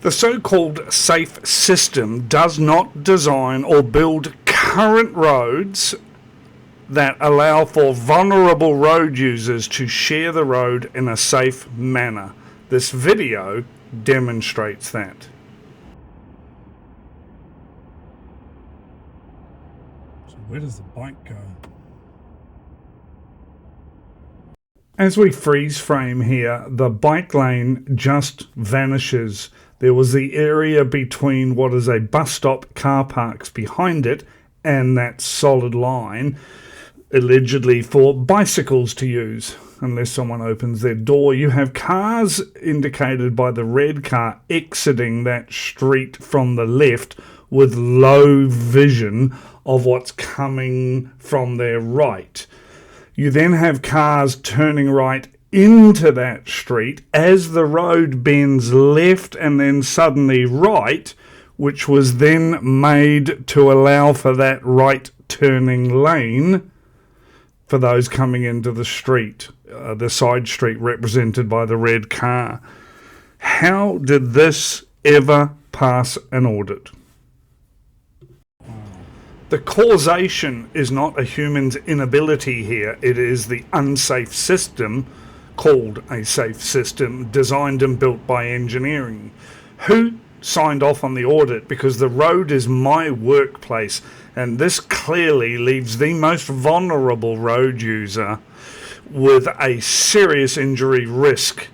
The so-called safe system does not design or build current roads that allow for vulnerable road users to share the road in a safe manner. This video demonstrates that. So where does the bike go? As we freeze frame here, the bike lane just vanishes. There was the area between what is a bus stop, car parks behind it, and that solid line, allegedly for bicycles to use, unless someone opens their door. You have cars indicated by the red car exiting that street from the left with low vision of what's coming from their right. You then have cars turning right into that street as the road bends left and then suddenly right, which was then made to allow for that right turning lane for those coming into the street, the side street represented by the red car. How did this ever pass an audit? The causation is not a human's inability here. It is the unsafe system, called a safe system, designed and built by engineering. Who signed off on the audit? Because the road is my workplace, and this clearly leaves the most vulnerable road user with a serious injury risk